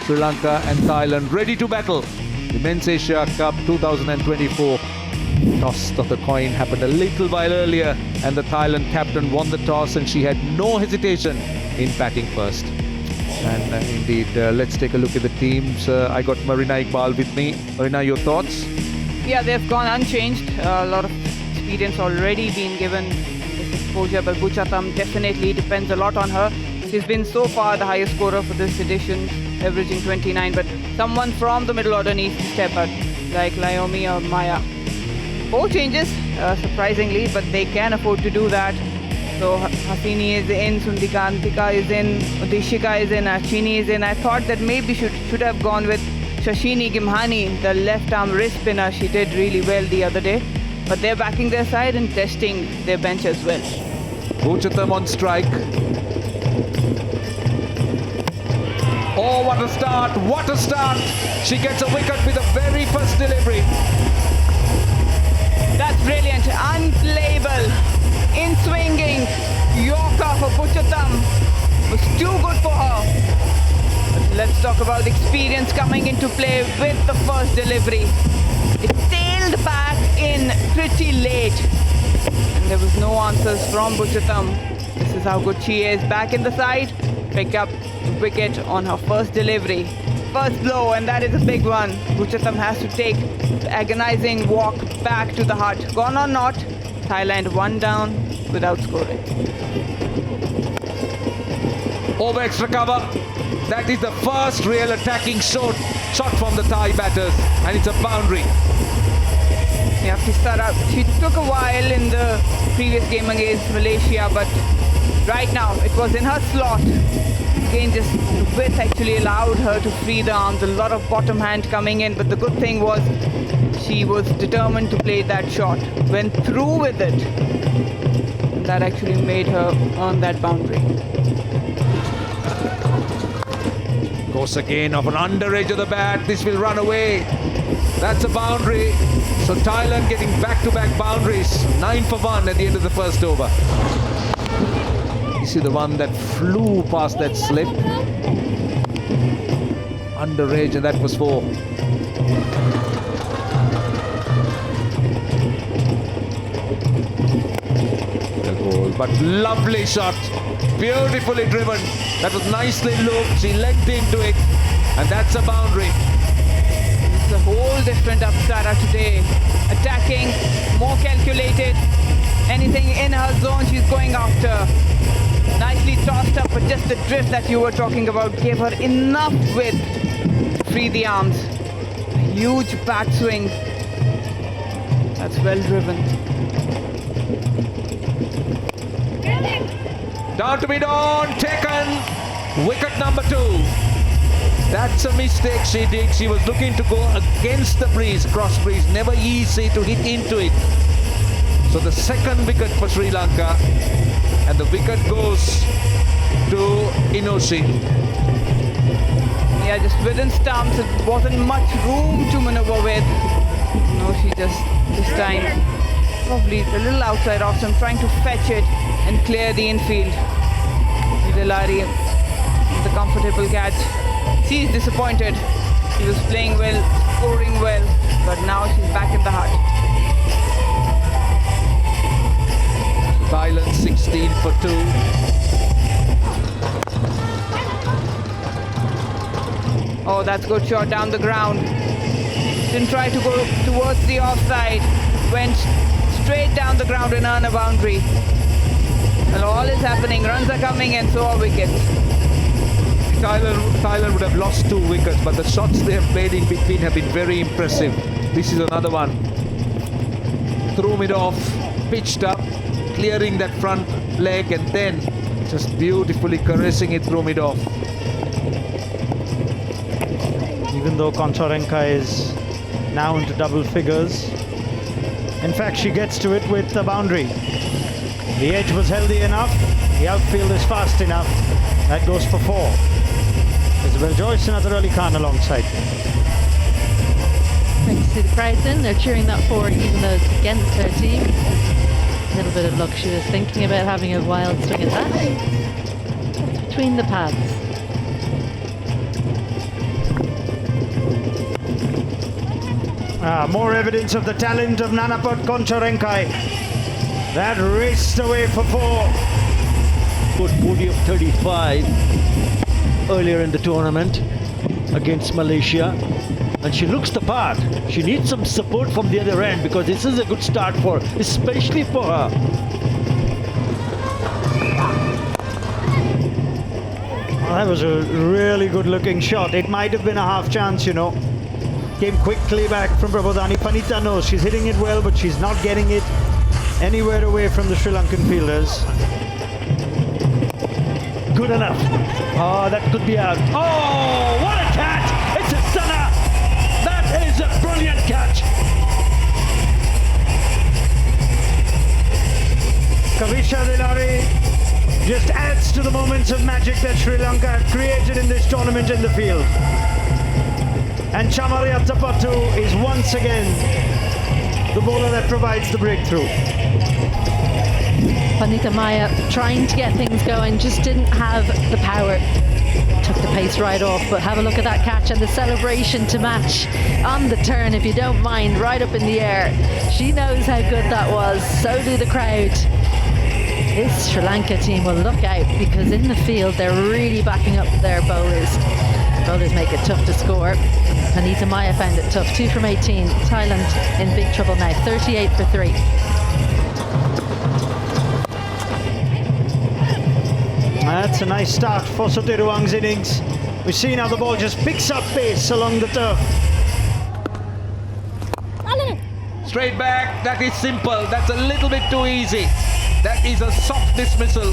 Sri Lanka and Thailand ready to battle. The Men's Asia Cup 2024. Toss of the coin happened a little while earlier and the Thailand captain won the toss and she had no hesitation in batting first. And indeed, let's take a look at the teams. I got Marina Iqbal with me. Marina, your thoughts? Yeah, they've gone unchanged. A lot of experience already been given this exposure, but Buchatham definitely depends a lot on her. She's been so far the highest scorer for this edition, averaging 29, but someone from the middle order needs to step up, like Laomi or Maya. 4 changes, surprisingly, but they can afford to do that. So Hasini is in, Sundikantika is in, Udishika is in, Ashini is in. I thought that maybe should have gone with Shashini Gimhani, the left arm wrist spinner. She did really well the other day. But they're backing their side and testing their bench as well. Buchatham on strike. Oh, what a start! What a start! She gets a wicket with the very first delivery. That's brilliant. Unplayable. In swinging. Yorker for Buchatham was too good for her. But let's talk about the experience coming into play with the first delivery. It sailed back in pretty late. And there was no answers from Buchatham. This is how good she is. Back in the side. Pick up the wicket on her first delivery. First blow, and that is a big one. Buchatham has to take the agonizing walk back to the hut. Gone or not, Thailand 1 down without scoring. Over extra cover. That is the first real attacking shot from the Thai batters, and it's a boundary. Yeah, Pistara, she took a while in the previous game against Malaysia, but right now it was in her slot. Again, just the width actually allowed her to free the arms. A lot of bottom hand coming in, but the good thing was she was determined to play that shot. Went through with it. And that actually made her earn that boundary. Goes again off an under edge of the bat. This will run away. That's a boundary. So Thailand getting back-to-back boundaries. 9 for 1 at the end of the first over. You see the one that flew past that slip. Under edge, and that was 4. The goal, but lovely shot. Beautifully driven. That was nicely looped. She legged into it, and that's a boundary. It's a whole different Apsara today. Attacking, more calculated. Anything in her zone, she's going after. Nicely tossed up, but just the drift that you were talking about gave her enough width to free the arms. A huge bat swing. That's well driven. Down to mid-on, taken. Wicket number 2. That's a mistake she did. She was looking to go against the breeze, cross breeze. Never easy to hit into it. So the second wicket for Sri Lanka. And the wicket goes to Inoshi. Yeah, just within stumps. It wasn't much room to maneuver with. Inoshi just this time probably a little outside off, so I'm trying to fetch it and clear the infield. Delari, the comfortable catch. She's disappointed. She was playing well, scoring well, but now she's back in the hut. Thailand 16 for 2. Oh, that's good shot down the ground. Didn't try to go towards the offside. Went straight down the ground and earn a boundary. Well, all is happening. Runs are coming and so are wickets. Thailand would have lost 2 wickets, but the shots they have played in between have been very impressive. This is another one. Threw it off, pitched up, clearing that front leg and then just beautifully caressing it through mid-off. Even though Koncharenka is now into double figures, in fact she gets to it with the boundary. The edge was healthy enough, the outfield is fast enough. That goes for 4. Isabel Joyce and Adar Ali Khan alongside. Great to see the crowds in. They're cheering that forward even though it's against their team. A little bit of luck. She was thinking about having a wild swing at that. That's between the pads. More evidence of the talent of Nanapat Koncharenkai. That raced away for 4. Good bogey of 35 earlier in the tournament against Malaysia. And she looks the part. She needs some support from the other end because this is a good start for, especially for her. That was a really good looking shot. It might have been a half chance, you know. Came quickly back from Prabodhani. Panita knows she's hitting it well, but she's not getting it anywhere away from the Sri Lankan fielders. Good enough. Oh, that could be out. Oh, what a catch! It's a stunner! That is a brilliant catch! Kavisha Dilari just adds to the moments of magic that Sri Lanka have created in this tournament in the field. And Chamaria Tapatu is once again the bowler that provides the breakthrough. Panita Maya trying to get things going, just didn't have the power. Took the pace right off, but have a look at that catch and the celebration to match on the turn, if you don't mind, right up in the air. She knows how good that was, so do the crowd. This Sri Lanka team will look out because in the field they're really backing up their bowlers. Bowlers make it tough to score. Panita Maya found it tough. 2 from 18. Thailand in big trouble now. 38 for 3. That's a nice start for Sotiruang's innings. We've seen how the ball just picks up pace along the turf. Straight back, that is simple. That's a little bit too easy. That is a soft dismissal.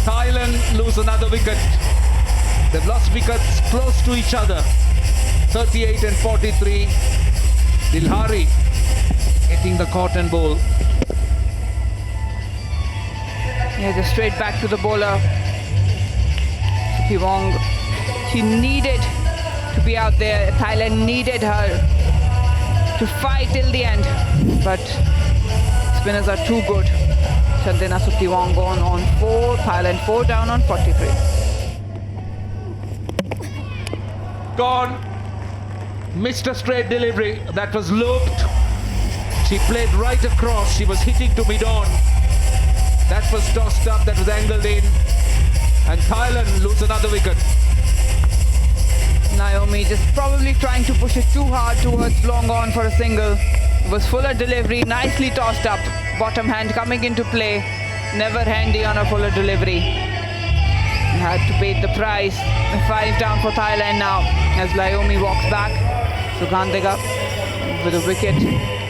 Thailand lose another wicket. They've lost wickets close to each other. 38 and 43. Dilhari getting the cotton ball. Yeah, just straight back to the bowler. Sukhivong, she needed to be out there. Thailand needed her to fight till the end. But spinners are too good. Chandana Sukhivong gone on 4. Thailand 4 down on 43. Gone. Missed a straight delivery. That was looped. She played right across. She was hitting to mid-on. That was tossed up. That was angled in. And Thailand lose another wicket. Naomi just probably trying to push it too hard towards long on for a single. It was fuller delivery, nicely tossed up. Bottom hand coming into play. Never handy on a fuller delivery. Had to pay the price. 5 down for Thailand now as Naomi walks back. Sugandhiga with a wicket.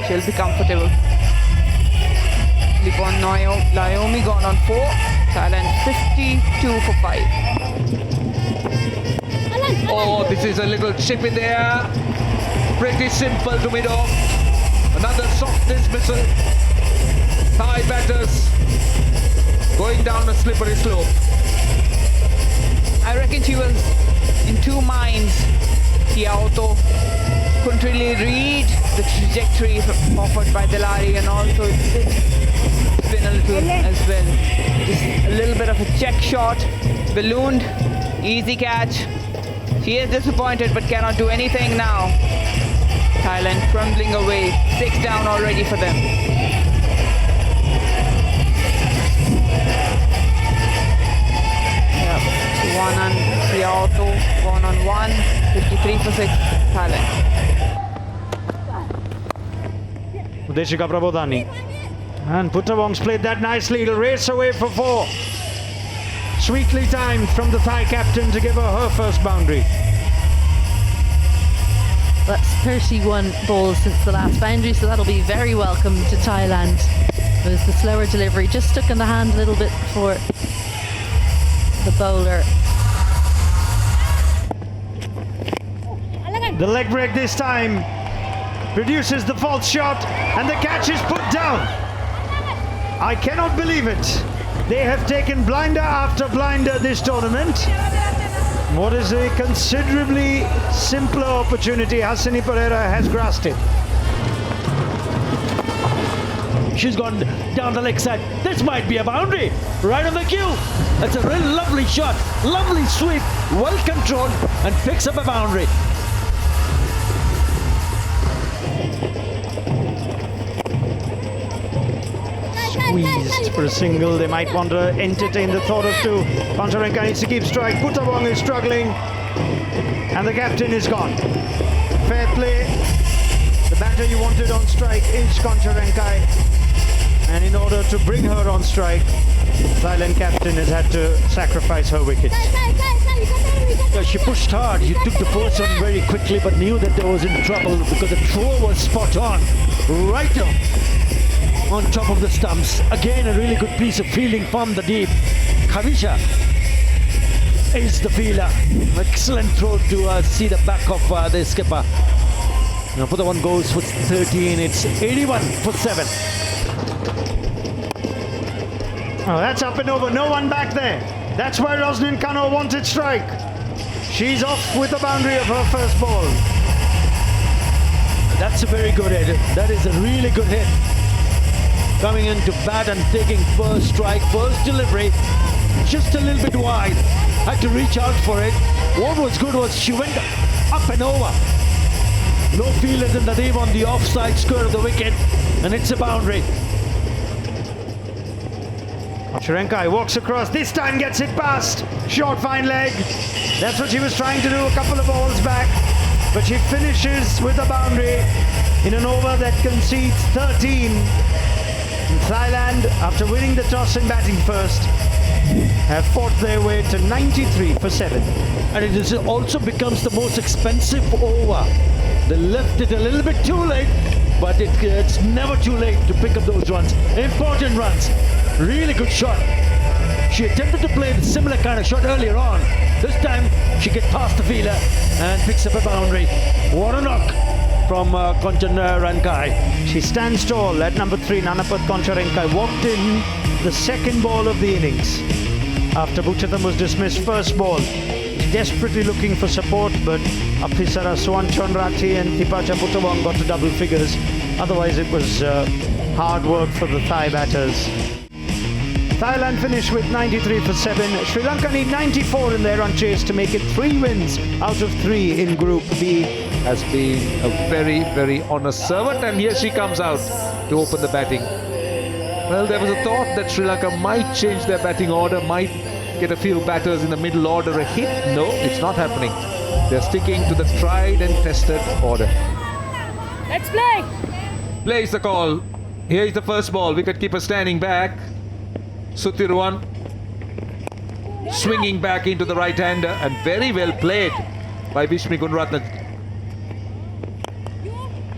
She'll be comfortable. Lipon Naomi gone on 4. Thailand 52 for 5. Oh, this is a little chip in the air. Pretty simple to mid-off. Another soft dismissal. Thai batters going down a slippery slope. I reckon she was in 2 minds. Kiaoto couldn't really read the trajectory offered by Dilari and also spin a little as well. Just a little bit of a check shot, ballooned, easy catch. She is disappointed but cannot do anything now. Thailand crumbling away, 6 down already for them. Yeah, 1 on Kiaoto, 1 on 1, 53 for 6, Thailand. Udeshika Prabodhani. And Puttavong's played that nicely. He'll race away for 4. Sweetly timed from the Thai captain to give her first boundary. That's 31 balls since the last boundary, so that'll be very welcome to Thailand. It was the slower delivery, just stuck in the hand a little bit for the bowler. The leg break this time produces the false shot and the catch is put down. I cannot believe it. They have taken blinder after blinder this tournament. What is a considerably simpler opportunity, Hasani Pereira has grasped it. She's gone down the leg side. This might be a boundary. Right on the cue. That's a real lovely shot. Lovely sweep. Well controlled and picks up a boundary. squeezed for a single. They might want to entertain the thought of two. Koncharenka needs to keep strike. Butawong is struggling. And the captain is gone. Fair play. The batter you wanted on strike is Koncharenka. And in order to bring her on strike, Thailand captain has had to sacrifice her wickets. Yeah, she pushed hard. She took the first one very quickly, but knew that there was in trouble because the throw was spot on. Right on top of the stumps. Again, a really good piece of fielding from the deep. Kavisha is the fielder. Excellent throw to see the back of the skipper. Now, for the one goes for 13. It's 81 for 7. Oh, that's up and over. No one back there. That's where Roslyn Kano wanted strike. She's off with the boundary of her first ball. That's a very good hit. That is a really good hit. Coming into bat and taking first strike, first delivery. Just a little bit wide. Had to reach out for it. What was good was she went up and over. No fielders in the deep on the offside square of the wicket. And it's a boundary. Koncharenka walks across. This time gets it past. Short fine leg. That's what she was trying to do a couple of balls back. But she finishes with a boundary in an over that concedes 13. And Thailand, after winning the toss and batting first, have fought their way to 93 for 7. And it is also becomes the most expensive over. They left it a little bit too late, but it's never too late to pick up those runs. Important runs. Really good shot. She attempted to play the similar kind of shot earlier on. This time she gets past the fielder and picks up a boundary. What a knock from Koncharenka. She stands tall at number 3. Nanapat Koncharenka walked in the second ball of the innings. After Buchatham was dismissed first ball. Desperately looking for support, but Aphisara Suanchonrati and Thipacha Butawong got to double figures. Otherwise it was hard work for the Thai batters. Thailand finished with 93 for 7. Sri Lanka need 94 in their run chase to make it 3 wins out of 3 in Group B. Has been a very, very honest servant, and here she comes out to open the batting. Well, there was a thought that Sri Lanka might change their batting order, might get a few batters in the middle order a hit. No, it's not happening. They're sticking to the tried and tested order. Let's play! Plays the call. Here is the first ball. Wicketkeeper standing back. Sutiruan swinging back into the right-hander, and very well played by Vishmi Gunratna.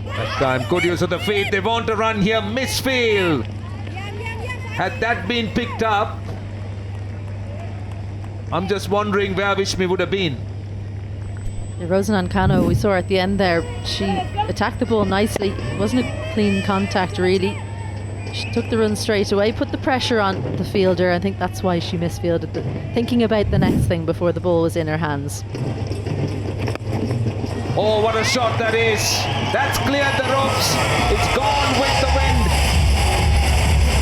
That time, good use of the feet. They want to run here. Misfield. Had that been picked up, I'm just wondering where Vishmi would have been. Rosanan Kano, we saw at the end there, she attacked the ball nicely. It wasn't a clean contact really. She took the run straight away, put the pressure on the fielder. I think that's why she misfielded, thinking about the next thing before the ball was in her hands. Oh, what a shot that is. That's cleared the ropes. It's gone with the wind.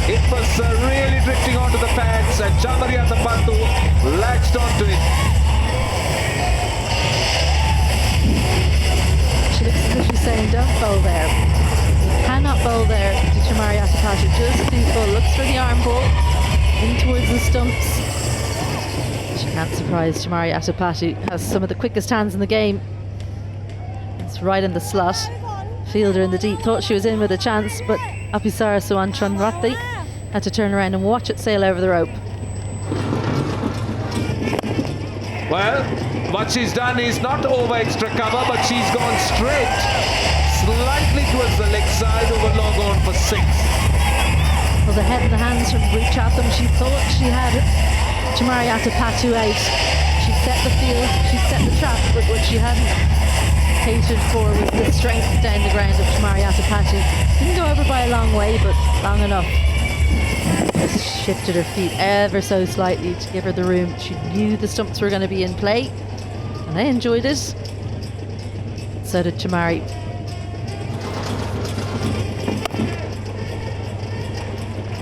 It was really drifting onto the pads, and Chamaria Tapatu latched onto it. She looks as if she's saying, don't bowl there. You cannot bowl there to Chamari Atapatu. Just do full. Looks for the arm ball in towards the stumps. She can't surprise Chamari Atapatu. Has some of the quickest hands in the game. It's right in the slot. Fielder in the deep thought she was in with a chance, but Aphisara Suanchonrati had to turn around and watch it sail over the rope. Well, what she's done is not over extra cover, but she's gone straight, slightly towards the leg side, over long on for 6. Well, the head and the hands from Buchatham, she thought she had Chamari Atapatu out. She set the field, she set the trap, but what she hadn't catered for was the strength down the ground of Chamari Atapatu. Didn't go over by a long way, but long enough. Just shifted her feet ever so slightly to give her the room. She knew the stumps were going to be in play, and they enjoyed it. So did Chamari.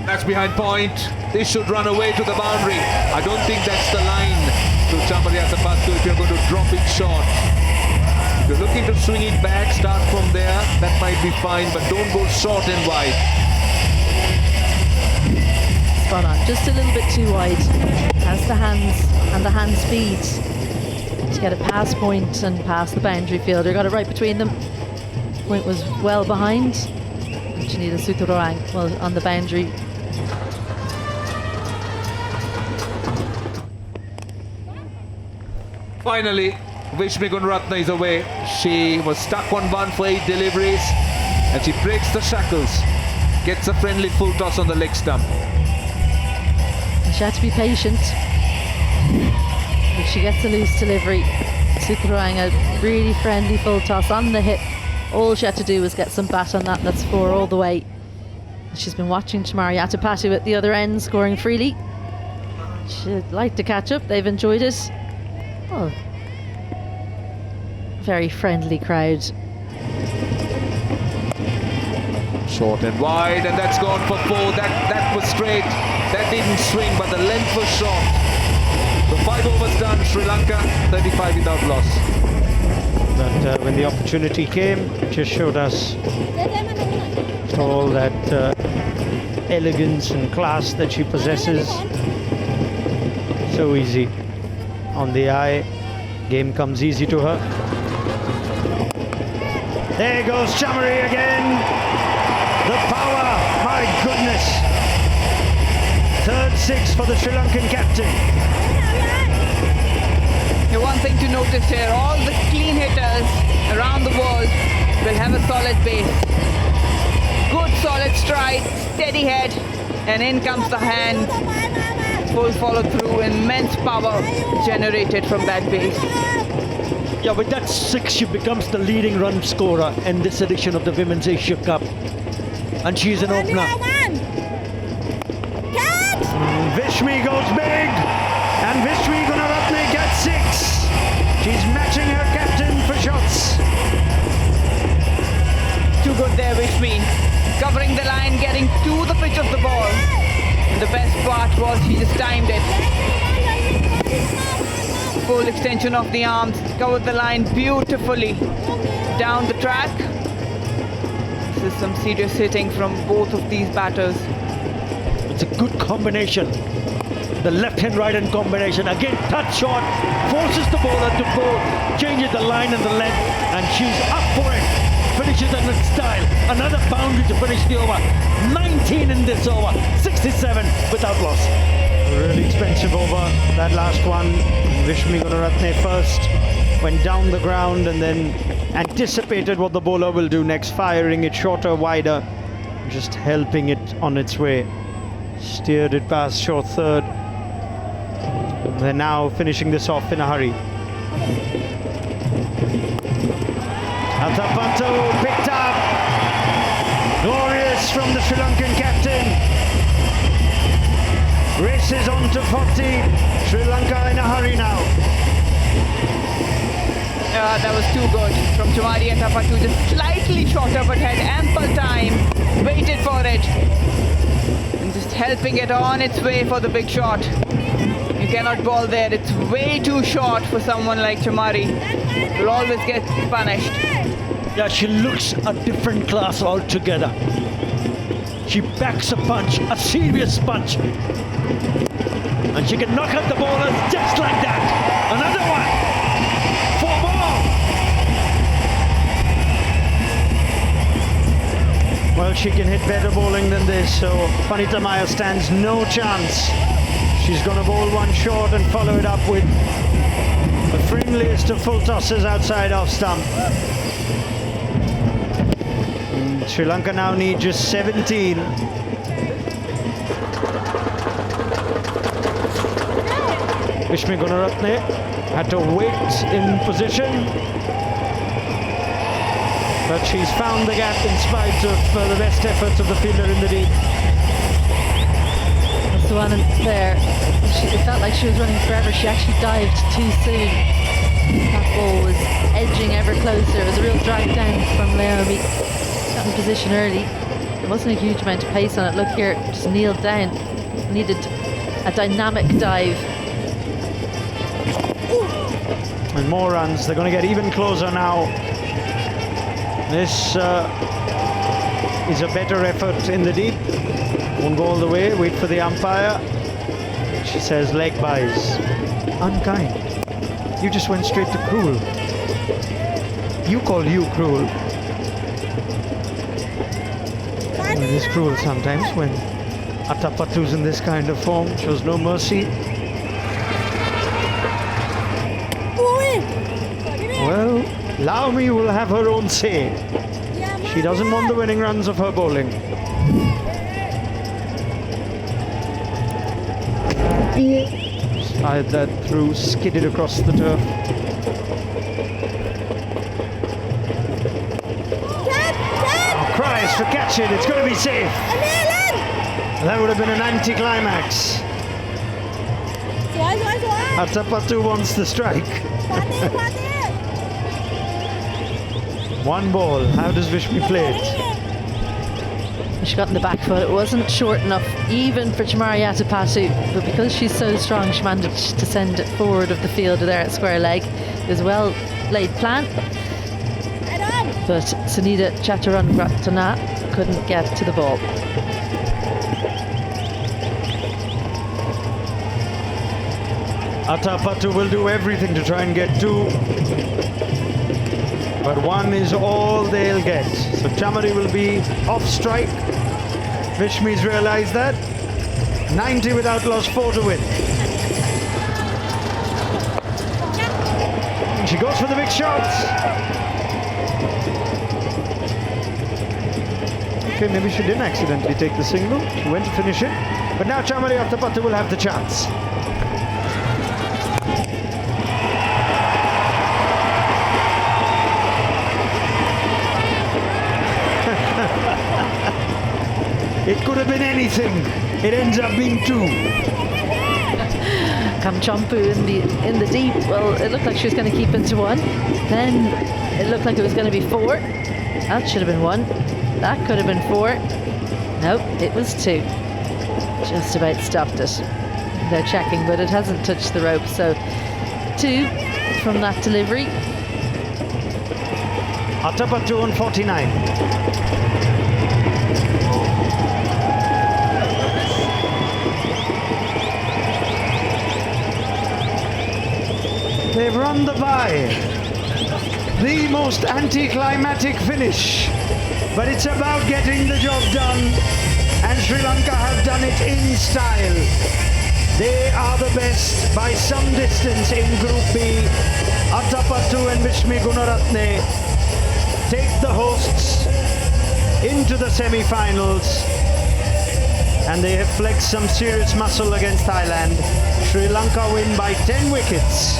That's behind point. This should run away to the boundary. I don't think that's the line to Chamaria Tapatu if you're going to drop it short. If you're looking to swing it back, start from there, that might be fine, but don't go short and wide. spot on. Just a little bit too wide. Has the hands and the hand speed to get a pass point and pass the boundary fielder. Got it right between them. Point was well behind. Chinita Suthurang was on the boundary. Finally, Vishmi Gunaratne is away. She was stuck on 1 for 8 deliveries and she breaks the shackles. Gets a friendly full toss on the leg stump. She had to be patient. But she gets a loose delivery. Suthurang, a really friendly full toss on the hip. All she had to do was get some bat on that. That's 4 all the way. She's been watching Chamari Atapatu at the other end, scoring freely. She'd like to catch up. They've enjoyed it. Oh, very friendly crowd. Short and wide, and that's gone for 4. That was straight. That didn't swing, but the length was short. The 5 overs done. Sri Lanka 35 without loss. But when the opportunity came, it just showed us all that elegance and class that she possesses. So easy on the eye. Game comes easy to her. There goes Chamari again. The power, my goodness. 3rd 6 for the Sri Lankan captain. One thing to notice here, all the clean hitters around the world will have a solid base. Good solid stride, steady head, and in comes the hand. Full follow through, immense power generated from that base. Yeah, with that 6, she becomes the leading run scorer in this edition of the Women's Asia Cup. And she's an opener. Vishmi goes big, and Vishmi Gunaratne gets 6. She's matching her captain for shots. Too good there, Vishmi. Covering the line, getting to the pitch of the ball. And the best part was she just timed it. Full extension of the arms, covered the line beautifully down the track. This is some serious hitting from both of these batters. It's a good combination. The left-hand, right-hand combination. Again, touch shot, forces the bowler to go, changes the line and the length, and she's up for it. Finishes in style. Another boundary to finish the over. 19 in this over, 67 without loss. A really expensive over, that last one. Vishmi Gunaratne first went down the ground and then anticipated what the bowler will do next, firing it shorter, wider, just helping it on its way. Steered it past short third. They're now finishing this off in a hurry. Atapatu picked up. Glorious from the Sri Lankan captain. Races on to 40. Sri Lanka in a hurry now. That was too good from Chamari Atapatu, just slightly shorter but had ample time, waited for it, and just helping it on its way for the big shot. You cannot bowl there, it's way too short for someone like Chamari. Will always get punished. Yeah, she looks a different class altogether. She backs a punch, a serious punch. And she can knock out the bowlers just like that. Another one. 4 more. Well, she can hit better bowling than this, so Panita Maya stands no chance. She's going to bowl one short and follow it up with the friendliest of full tosses outside off stump. And Sri Lanka now need just 17. Vishmi Gunaratne had to wait in position, but she's found the gap in spite of the best efforts of the fielder in the deep. That's the one in there. It felt like she was running forever. She actually dived too soon. That ball was edging ever closer. It was a real drag down from Naomi. Got in position early. There wasn't a huge amount of pace on it. Look here, just kneeled down. Needed a dynamic dive. And more runs. They're going to get even closer now. This is a better effort in the deep. Won't go all the way, wait for the umpire. She says leg buys. Unkind. You just went straight to cruel. You call you cruel. Well, it is cruel sometimes when Atapatu's in this kind of form, shows no mercy. Well, Laumi will have her own say. She doesn't want the winning runs of her bowling. Fired that through, skidded across the turf. Oh, cries for catch it, it's going to be safe. That would have been an anticlimax. Atapatu wants the strike. One ball, how does Vishmi play it? She got in the back foot. It wasn't short enough even for Chamari Atapatu, but because she's so strong, she managed to send it forward of the field there at square leg. It was a well laid plan, but Sunita Chaturangratana couldn't get to the ball. Atapatu will do everything to try and get two, but one is all they'll get. So Chamari will be off strike. Vishmi's realised that. 90 without loss, 4 to win. And she goes for the big shots. Okay, maybe she didn't accidentally take the single. She went to finish it. But now Chamari Atapatu will have the chance. It could have been anything. It ends up being 2. Kamchampu in the deep. Well, it looked like she was going to keep it to 1. Then it looked like it was going to be 4. That should have been 1. That could have been 4. Nope, it was 2. Just about stopped it. They're checking, but it hasn't touched the rope. So 2 from that delivery. Atapatu on 49. They've run the bye. The most anticlimactic finish. But it's about getting the job done. And Sri Lanka have done it in style. They are the best by some distance in Group B. Atapatu and Vishmi Gunaratne take the hosts into the semi-finals. And they have flexed some serious muscle against Thailand. Sri Lanka win by 10 wickets.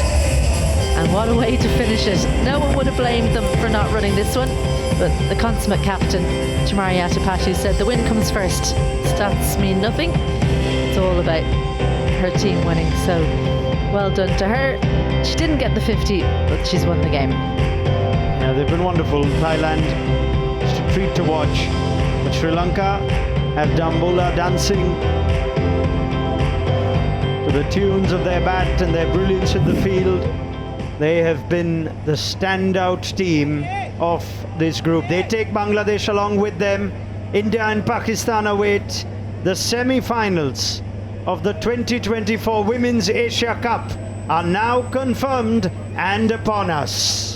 And what a way to finish it. No one would have blamed them for not running this one, but the consummate captain, Chamari Atapatu, said the win comes first. Stats mean nothing. It's all about her team winning. So well done to her. She didn't get the 50, but she's won the game. Yeah, they've been wonderful. Thailand, it's a treat to watch. But Sri Lanka have Dambola dancing to the tunes of their bat and their brilliance in the field. They have been the standout team of this group. They take Bangladesh along with them. India and Pakistan await the semi-finals of the 2024 Women's Asia Cup are now confirmed and upon us.